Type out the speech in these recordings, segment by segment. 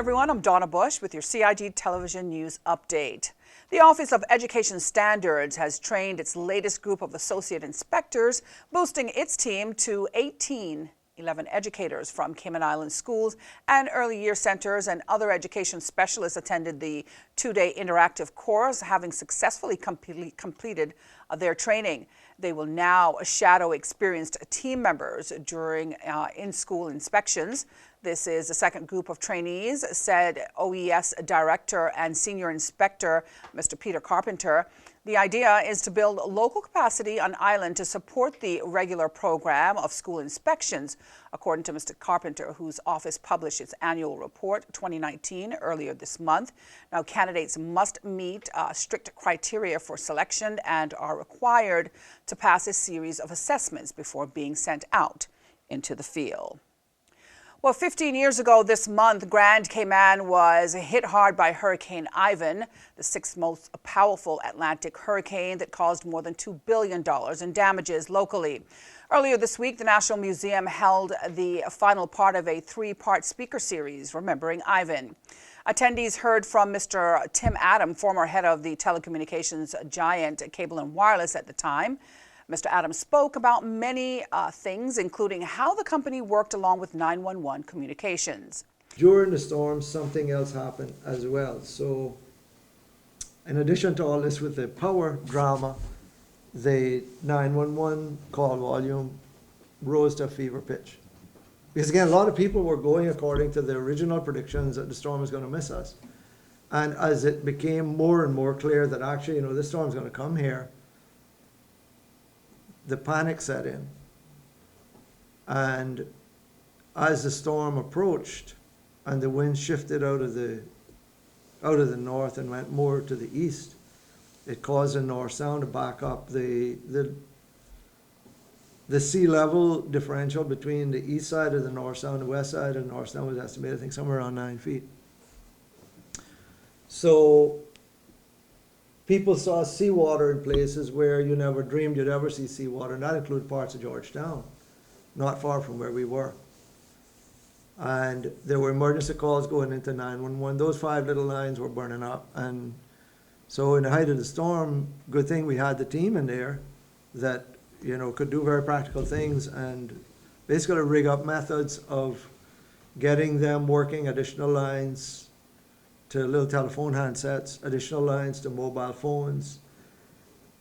everyone, I'm Donna Bush with your CIG Television News Update. The Office of Education Standards has trained its latest group of associate inspectors, boosting its team to 11 educators from Cayman Island schools and early year centers and other education specialists attended the two-day interactive course, having successfully completed their training. They will now shadow experienced team members during in-school inspections. This is the second group of trainees, said OES Director and Senior Inspector, Mr. Peter Carpenter. The idea is to build local capacity on island to support the regular program of school inspections, according to Mr. Carpenter, whose office published its annual report 2019 earlier this month. Now, candidates must meet strict criteria for selection and are required to pass a series of assessments before being sent out into the field. Well, 15 years ago this month, Grand Cayman was hit hard by Hurricane Ivan, the sixth most powerful Atlantic hurricane that caused more than $2 billion in damages locally. Earlier this week, the National Museum held the final part of a three-part speaker series remembering Ivan. Attendees heard from Mr. Tim Adam, former head of the telecommunications giant Cable and Wireless at the time. Mr. Adams spoke about many things, including how the company worked along with 911 communications. During the storm, something else happened as well. So in addition to all this with the power drama, the 911 call volume rose to a fever pitch. Because again, a lot of people were going according to the original predictions that the storm was going to miss us. And as it became more and more clear that actually, this storm's going to come here, the panic set in. And as the storm approached and the wind shifted out of the north and went more to the east, it caused the north sound to back up. The sea level differential between the east side of the north sound and the west side of the north sound was estimated, I think, somewhere around 9 feet. So people saw seawater in places where you never dreamed you'd ever see seawater, and that included parts of Georgetown, not far from where we were. And there were emergency calls going into 911. Those 5 little lines were burning up. And so in the height of the storm, good thing we had the team in there that, could do very practical things and basically rig up methods of getting them working, additional lines to little telephone handsets, additional lines to mobile phones,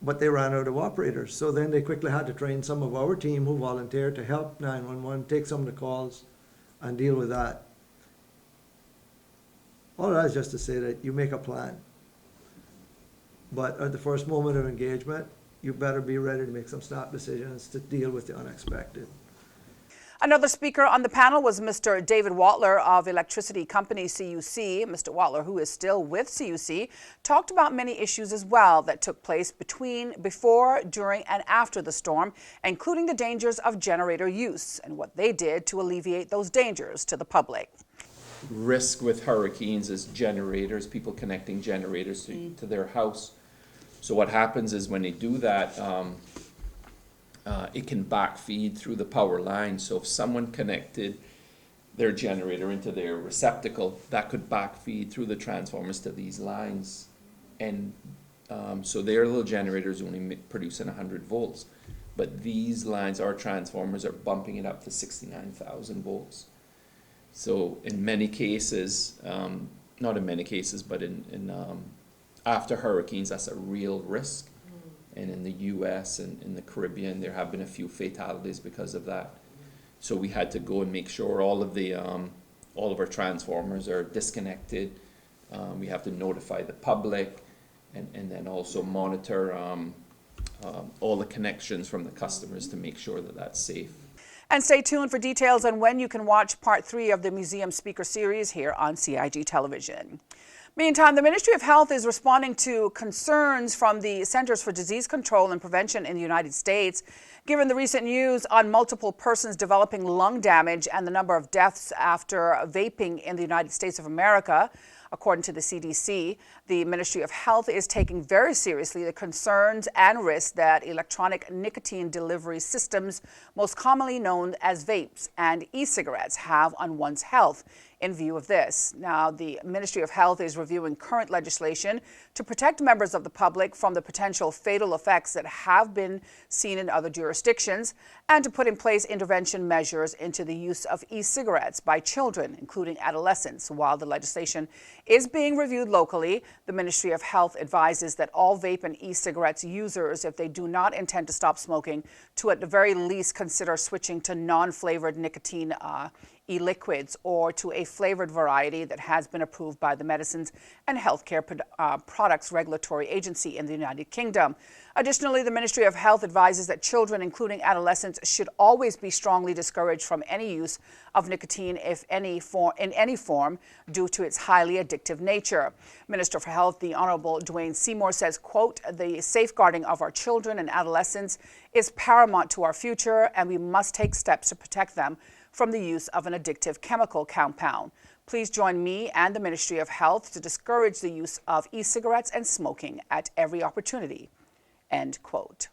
but they ran out of operators. So then they quickly had to train some of our team who volunteered to help 911, take some of the calls and deal with that. All that is just to say that you make a plan. But at the first moment of engagement, you better be ready to make some snap decisions to deal with the unexpected. Another speaker on the panel was Mr. David Watler of electricity company CUC. Mr. Watler, who is still with CUC, talked about many issues as well that took place before, during, and after the storm, including the dangers of generator use and what they did to alleviate those dangers to the public. Risk with hurricanes is generators, people connecting generators to their house. So what happens is when they do that, it can backfeed through the power line. So if someone connected their generator into their receptacle, that could backfeed through the transformers to these lines. And so their little generators only producing 100 volts. But these lines, our transformers, are bumping it up to 69,000 volts. So in many cases, not in many cases, but in after hurricanes, that's a real risk. And in the U.S. and in the Caribbean, there have been a few fatalities because of that. So we had to go and make sure all of our transformers are disconnected. We have to notify the public, and then also monitor all the connections from the customers to make sure that that's safe. And stay tuned for details on when you can watch Part 3 of the Museum Speaker Series here on CIG Television. Meantime, the Ministry of Health is responding to concerns from the Centers for Disease Control and Prevention in the United States, given the recent news on multiple persons developing lung damage and the number of deaths after vaping in the United States of America. According to the CDC, the Ministry of Health is taking very seriously the concerns and risks that electronic nicotine delivery systems, most commonly known as vapes and e-cigarettes, have on one's health, in view of this. Now, the Ministry of Health is reviewing current legislation to protect members of the public from the potential fatal effects that have been seen in other jurisdictions, and to put in place intervention measures into the use of e-cigarettes by children, including adolescents. While the legislation is being reviewed locally, the Ministry of Health advises that all vape and e-cigarettes users, if they do not intend to stop smoking, to at the very least consider switching to non-flavored nicotine e-liquids or to a flavored variety that has been approved by the Medicines and Healthcare Products Regulatory Agency in the United Kingdom. Additionally, the Ministry of Health advises that children, including adolescents, should always be strongly discouraged from any use of nicotine in any form due to its highly addictive nature. Minister for Health, the Honourable Dwayne Seymour, says, quote, "The safeguarding of our children and adolescents is paramount to our future, and we must take steps to protect them from the use of an addictive chemical compound. Please join me and the Ministry of Health to discourage the use of e-cigarettes and smoking at every opportunity." End quote.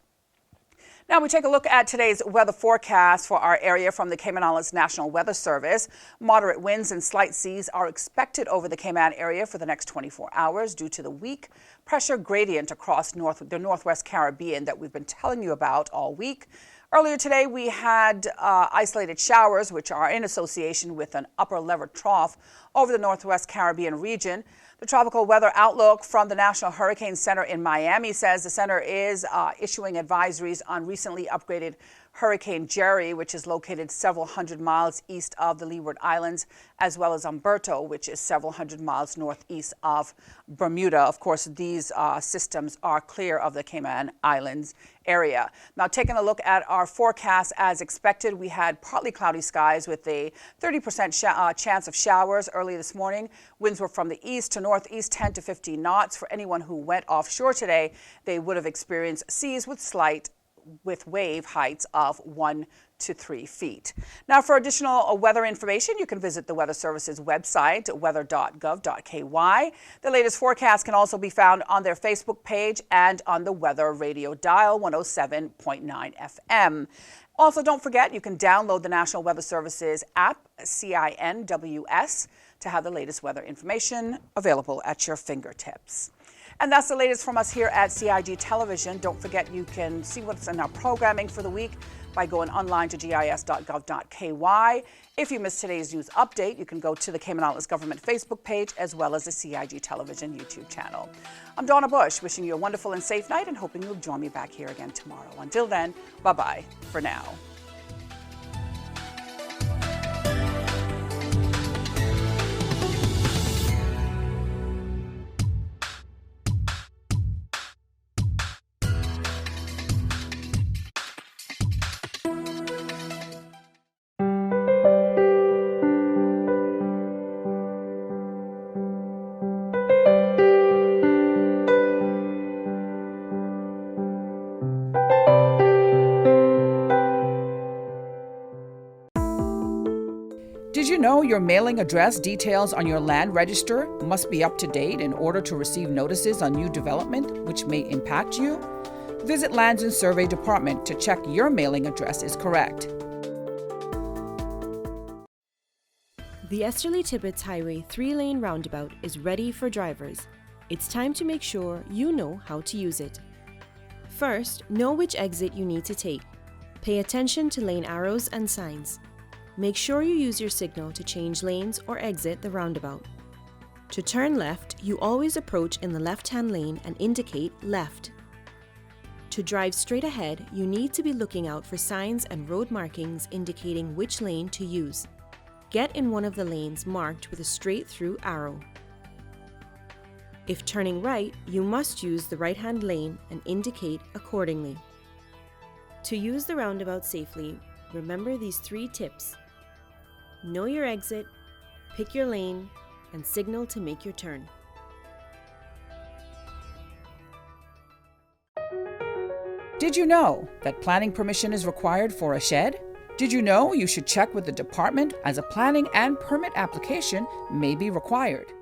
Now we take a look at today's weather forecast for our area from the Cayman Islands National Weather Service. Moderate winds and slight seas are expected over the Cayman area for the next 24 hours due to the weak pressure gradient across the Northwest Caribbean that we've been telling you about all week. Earlier today, we had isolated showers, which are in association with an upper level trough over the Northwest Caribbean region. The tropical weather outlook from the National Hurricane Center in Miami says the center is issuing advisories on recently upgraded Hurricane Jerry, which is located several hundred miles east of the Leeward Islands, as well as Umberto, which is several hundred miles northeast of Bermuda. Of course, these systems are clear of the Cayman Islands area. Now, taking a look at our forecast as expected, we had partly cloudy skies with a 30% chance of showers early this morning. Winds were from the east to northeast, 10 to 15 knots. For anyone who went offshore today, they would have experienced seas with wave heights of 1 to 3 feet. Now, for additional weather information, you can visit the Weather Service's website, weather.gov.ky. The latest forecast can also be found on their Facebook page and on the Weather Radio dial 107.9 FM. Also, don't forget, you can download the National Weather Service's app, CINWS, to have the latest weather information available at your fingertips. And that's the latest from us here at CIG Television. Don't forget, you can see what's in our programming for the week by going online to gis.gov.ky. If you missed today's news update, you can go to the Cayman Islands Government Facebook page as well as the CIG Television YouTube channel. I'm Donna Bush, wishing you a wonderful and safe night and hoping you'll join me back here again tomorrow. Until then, bye-bye for now. Did you know your mailing address details on your land register must be up to date in order to receive notices on new development which may impact you? Visit Lands and Survey Department to check your mailing address is correct. The Esterly-Tibbetts Highway 3-lane roundabout is ready for drivers. It's time to make sure you know how to use it. First, know which exit you need to take. Pay attention to lane arrows and signs. Make sure you use your signal to change lanes or exit the roundabout. To turn left, you always approach in the left-hand lane and indicate left. To drive straight ahead, you need to be looking out for signs and road markings indicating which lane to use. Get in one of the lanes marked with a straight-through arrow. If turning right, you must use the right-hand lane and indicate accordingly. To use the roundabout safely, remember these 3 tips. Know your exit, pick your lane, and signal to make your turn. Did you know that planning permission is required for a shed? Did you know you should check with the department as a planning and permit application may be required?